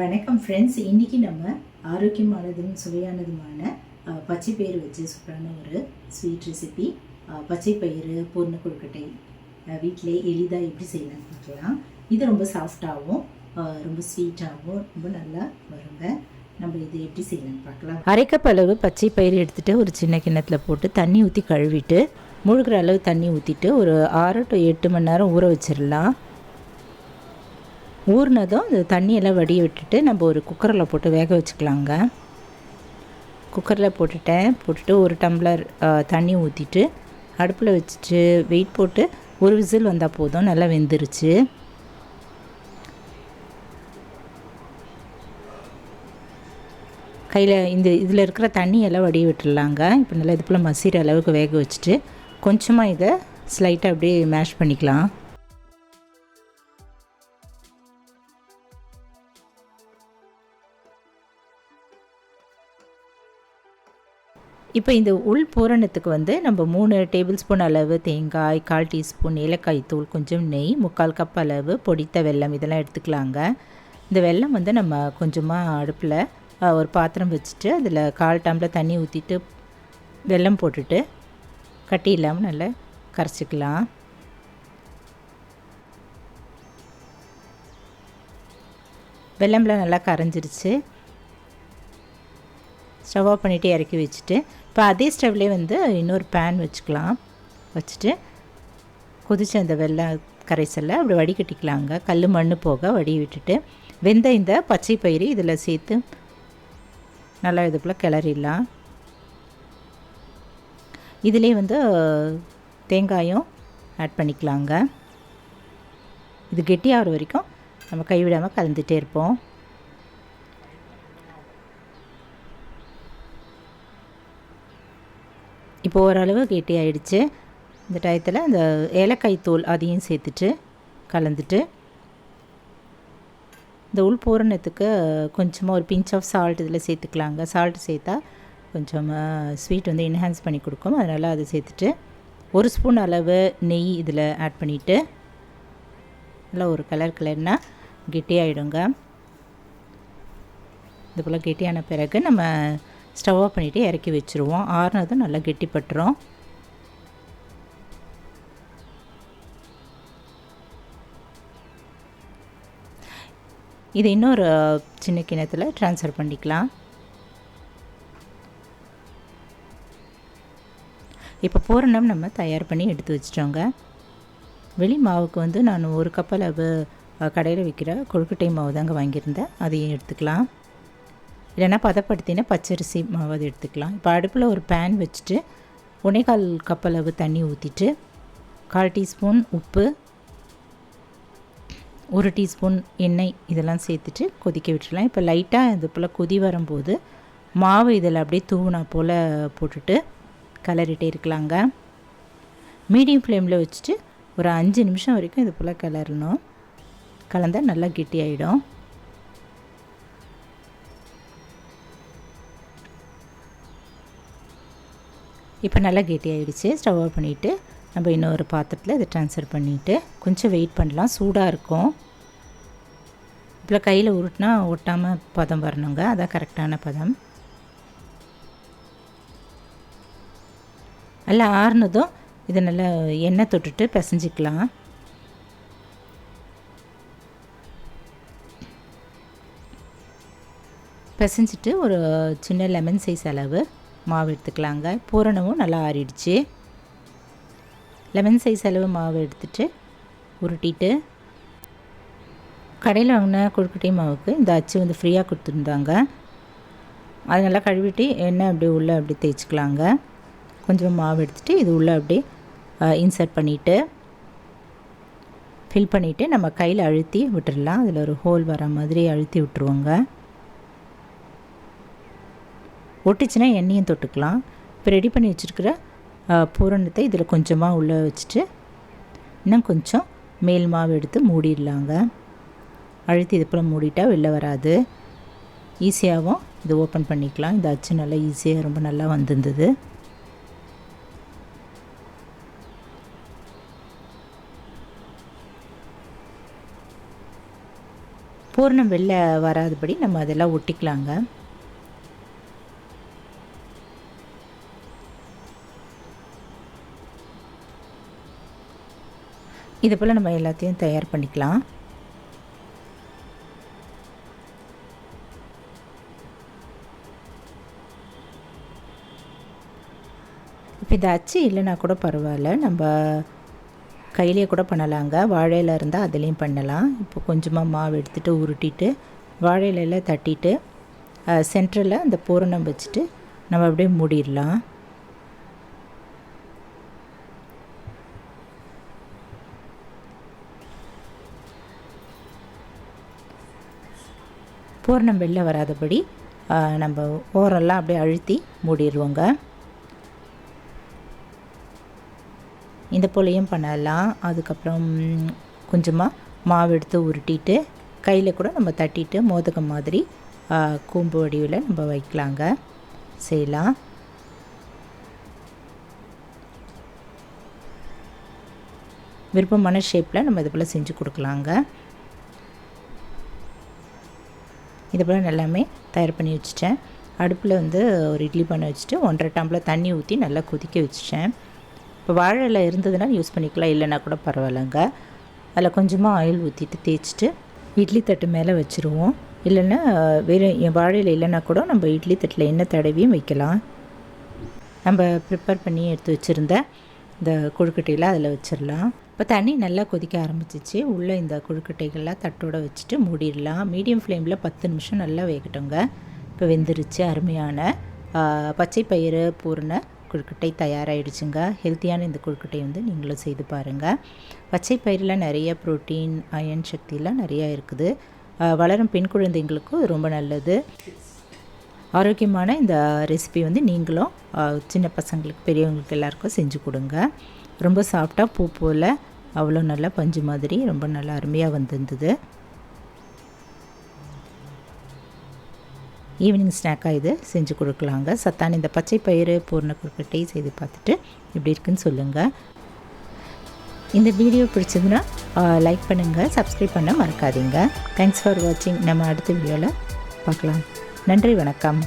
வணக்கம் ஃப்ரெண்ட்ஸ். இன்றைக்கி நம்ம ஆரோக்கியமானதும் சுவையானதுமான பச்சை பயிறு வச்சு சூப்பரான ஒரு ஸ்வீட் ரெசிபி, பச்சை பயிறு பூர்ண கொழுக்கட்டை வீட்டிலே எளிதாக எப்படி செய்யலாம்னு பார்க்கலாம். இது ரொம்ப சாஃப்டாகவும் ரொம்ப ஸ்வீட்டாகவும் ரொம்ப நல்லா வருங்க. நம்ம இது எப்படி செய்யலாம்னு பார்க்கலாம். அரை கப் அளவு பச்சை பயிறு எடுத்துகிட்டு ஒரு சின்ன கிண்ணத்தில் போட்டு தண்ணி ஊற்றி கழுவிட்டு முழுகிற அளவு தண்ணி ஊற்றிட்டு ஒரு 6 to 8 மணி நேரம் ஊற வச்சிடலாம். ஊறினதும் அந்த தண்ணியெல்லாம் வடிய விட்டுட்டு நம்ம ஒரு குக்கரில் போட்டு வேக வச்சுக்கலாங்க. குக்கரில் போட்டுட்டு ஒரு டம்ளர் தண்ணி ஊற்றிட்டு அடுப்பில் வச்சுட்டு வெயிட் போட்டு ஒரு விசில் வந்தால் போதும். நல்லா வெந்துருச்சு. கையில் இதில் இருக்கிற தண்ணியெல்லாம் வடிய விட்டுடலாங்க. இப்போ நல்லா இதுக்குள்ளே மசிற அளவுக்கு வேக வச்சுட்டு கொஞ்சமாக இதை ஸ்லைட்டாக அப்படியே மேஷ் பண்ணிக்கலாம். இப்போ இந்த உள் பூரணத்துக்கு நம்ம 3 டேபிள் ஸ்பூன் அளவு தேங்காய், 1/4 டீஸ்பூன் ஏலக்காய் தூள், கொஞ்சம் நெய், 3/4 கப் அளவு பொடித்த வெல்லம் இதெல்லாம் எடுத்துக்கலாங்க. இந்த வெல்லம் நம்ம கொஞ்சமாக அடுப்பில் ஒரு பாத்திரம் வச்சுட்டு அதில் 1/4 டம்ளர் தண்ணி ஊற்றிட்டு வெல்லம் போட்டுட்டு கட்டி இல்லாமல் நல்லா கரைச்சிக்கலாம். வெல்லம்லாம் நல்லா கரைஞ்சிருச்சு. ஸ்டவ் ஆஃப் பண்ணிவிட்டு இறக்கி வச்சுட்டு இப்போ அதே ஸ்டவ்லேயே இன்னொரு பேன் வச்சுக்கலாம். வச்சுட்டு கொதிச்ச அந்த வெல்லம் கரைசலில் அப்படி வடிகட்டிக்கலாங்க. கல் மண் போக வடி விட்டுட்டு வெந்த இந்த பச்சை பயிறு இதில் சேர்த்து நல்லா இது போல் கிளறிடலாம். இதிலே தேங்காயும் ஆட் பண்ணிக்கலாங்க. இது கெட்டியாகிற வரைக்கும் நம்ம கைவிடாமல் கலந்துகிட்டே இருப்போம். இப்போ ஓரளவு கெட்டி ஆகிடுச்சு. இந்த டயத்தில் இந்த ஏலக்காய் தூள் அதையும் சேர்த்துட்டு கலந்துட்டு இந்த உள் பூரணத்துக்கு கொஞ்சமாக ஒரு பிஞ்ச் ஆஃப் சால்ட் இதில் சேர்த்துக்கலாங்க. சால்ட் சேர்த்தா கொஞ்சம் ஸ்வீட் என்ஹான்ஸ் பண்ணி கொடுக்கும். அதனால் அதை சேர்த்துட்டு 1 ஸ்பூன் அளவு நெய் இதில் ஆட் பண்ணிவிட்டு நல்லா ஒரு கலர்னா கெட்டியாகிடுங்க. இது போல் கெட்டியான பிறகு நம்ம ஸ்டவ் ஆஃப் பண்ணிவிட்டு இறக்கி வச்சுருவோம். ஆறுனதும் நல்லா கெட்டிப்பட்டுரும். இது இன்னொரு சின்ன கிண்ணத்தில் ட்ரான்ஸ்ஃபர் பண்ணிக்கலாம். இப்போ பூரணம் நம்ம தயார் பண்ணி எடுத்து வச்சிட்டோங்க. வெளி மாவுக்கு நான் 1 கப் அளவு கடையில் விற்கிற கொழுக்கட்டை மாவு தாங்க வாங்கியிருந்தேன். அதையும் எடுத்துக்கலாம். இல்லைன்னா பதப்படுத்தின பச்சரிசி மாவு அதை எடுத்துக்கலாம். இப்போ அடுப்பில் ஒரு பேன் வச்சுட்டு 1/4 கப் அளவு தண்ணி ஊற்றிட்டு 1/4 டீஸ்பூன் உப்பு, 1 டீஸ்பூன் எண்ணெய் இதெல்லாம் சேர்த்துட்டு கொதிக்க விட்டுடலாம். இப்போ லைட்டாக இது போல் கொதி வரும்போது மாவு இதில் அப்படியே தூவினா போல் போட்டுட்டு கிளறிட்டே இருக்கலாங்க. மீடியம் ஃப்ளேமில் வச்சுட்டு ஒரு 5 நிமிஷம் வரைக்கும் இது போல் கிளறணும். கலந்தால் நல்லா கெட்டியாயிடும். இப்போ நல்லா கெட்டியாகிடுச்சு. ஸ்டவ் ஆஃப் பண்ணிவிட்டு நம்ம இன்னொரு பாத்திரத்தில் இதை ட்ரான்ஸ்ஃபர் பண்ணிவிட்டு கொஞ்சம் வெயிட் பண்ணலாம். சூடாக இருக்கும். இப்போ கையில் உருட்டினா ஒட்டாமல் பதம் வரணுங்க. அதான் கரெக்டான பதம். நல்லா ஆறுனதும் இதை நல்லா எண்ணெய் தொட்டுட்டு பிசைஞ்சிக்கலாம். பிசைஞ்சிட்டு ஒரு சின்ன லெமன் சைஸ் அளவு மாவு எடுத்துக்கலாங்க. பூரணமும் நல்லா ஆறிடுச்சு. லெமன் சைஸ் அளவு மாவு எடுத்துட்டு உருட்டிட்டு கடையில் வாங்கின கொழுக்கட்டை மாவுக்கு இந்த அச்சு ஃப்ரீயாக கொடுத்துருந்தாங்க. அதை நல்லா கழுவிட்டு எண்ணெய் அப்படியே உள்ளே அப்படி தேய்ச்சிக்கலாங்க. கொஞ்சம் மாவு எடுத்துகிட்டு இது உள்ளே அப்படியே இன்சர்ட் பண்ணிவிட்டு ஃபில் பண்ணிவிட்டு நம்ம கையில் அழுத்தி விட்டுடலாம். அதில் ஒரு ஹோல் வர மாதிரி அழுத்தி விட்டுருவோங்க. ஒட்டிச்சுன்னா எண்ணெயும் தொட்டுக்கலாம். இப்போ ரெடி பண்ணி வச்சுருக்கிற பூரணத்தை இதில் கொஞ்சமாக உள்ளே வச்சுட்டு இன்னும் கொஞ்சம் மேல் மாவு எடுத்து மூடிடலாங்க. அழுத்தி இது போல் மூடிட்டால் வெளில வராது. ஈஸியாகவும் இது ஓப்பன் பண்ணிக்கலாம். இந்த அச்சு நல்லா ஈஸியாக ரொம்ப நல்லா வந்திருந்தது. பூரணம் வெளில வராதபடி நம்ம அதெல்லாம் ஒட்டிக்கலாங்க. இது போல் நம்ம எல்லாத்தையும் தயார் பண்ணிக்கலாம். இப்போ இந்த அச்சு இல்லைன்னா கூட பரவாயில்ல, நம்ம கையிலே கூட பண்ணலாங்க. வாழை இலை இருந்தால் அதுலேயும் பண்ணலாம். இப்போ கொஞ்சமாக மாவு எடுத்துகிட்டு உருட்டிட்டு வாழை இலையில் தட்டிட்டு சென்டரில் அந்த பூரணம் வச்சுட்டு நம்ம அப்படியே மூடிடலாம். பூரணம் வெளில வராதபடி நம்ம ஓரெல்லாம் அப்படியே அழுத்தி மூடிடுவோங்க. இந்த போலையும் பண்ணலாம். அதுக்கப்புறம் கொஞ்சமாக மாவு எடுத்து உருட்டிட்டு கையில் கூட நம்ம தட்டிட்டு மோதகம் மாதிரி கூம்பு வடிவில் நம்ம வைக்கலாங்க, செய்யலாம். விருப்பமான ஷேப்பில் நம்ம இது போல் செஞ்சு கொடுக்கலாங்க. இது போல் எல்லாமே தயார் பண்ணி வச்சுட்டேன். அடுப்பில் வந்து ஒரு இட்லி பானை வச்சுட்டு 1.5 டம்ளர் தண்ணி ஊற்றி நல்லா கொதிக்க வச்சுட்டேன். இப்போ வாழை இலை இருந்ததுன்னா யூஸ் பண்ணிக்கலாம், இல்லைன்னா கூட பரவாயில்லைங்க. அதில் கொஞ்சமாக ஆயில் ஊற்றிட்டு தேய்ச்சிட்டு இட்லி தட்டு மேலே வச்சுருவோம். இல்லைன்னா வேறு வாழை இலை இல்லைன்னா கூட நம்ம இட்லி தட்டில் எண்ணெய் தடவியும் வைக்கலாம். நம்ம ப்ரிப்பேர் பண்ணி எடுத்து வச்சுருந்த இந்த கொழுக்கட்டையில் அதில் வச்சிடலாம். இப்போ தண்ணி நல்லா கொதிக்க ஆரம்பிச்சிச்சு. உள்ளே இந்த கொழுக்கட்டைகள்லாம் தட்டோடு வச்சுட்டு மூடிடலாம். மீடியம் ஃப்ளேமில் 10 நிமிஷம் நல்லா வேகட்டுங்க. இப்போ வெந்துருச்சு. அருமையான பச்சை பயிறு பூரண கொழுக்கட்டை தயாராகிடுச்சுங்க. ஹெல்த்தியான இந்த கொழுக்கட்டை வந்து நீங்களும் செய்து பாருங்கள். பச்சை பயிரில் நிறைய ப்ரோட்டீன், அயன் சக்தியெலாம் நிறையா இருக்குது. வளரும் பெண் குழந்தைங்களுக்கும் ரொம்ப நல்லது. ஆரோக்கியமான இந்த ரெசிபி வந்து நீங்களும் சின்ன பசங்களுக்கு பெரியவங்களுக்கு எல்லாருக்கும் செஞ்சு கொடுங்க. ரொம்ப சாஃப்டாக பூ போல் அவ்வளோ நல்லா பஞ்சு மாதிரி ரொம்ப நல்லா அருமையாக வந்திருந்தது. ஈவினிங் ஸ்நாக்காக இது செஞ்சு கொடுக்கலாங்க. சத்தான இந்த பச்சை பயிறு பூரண கொழுக்கட்டை செய்து பார்த்துட்டு எப்படி இருக்குன்னு சொல்லுங்கள். இந்த வீடியோ பிடிச்சதுன்னா லைக் பண்ணுங்கள், சப்ஸ்கிரைப் பண்ண மறக்காதீங்க. தேங்க்ஸ் ஃபார் வாட்சிங். நம்ம அடுத்த வீடியோவில் பார்க்கலாம். நன்றி, வணக்கம்.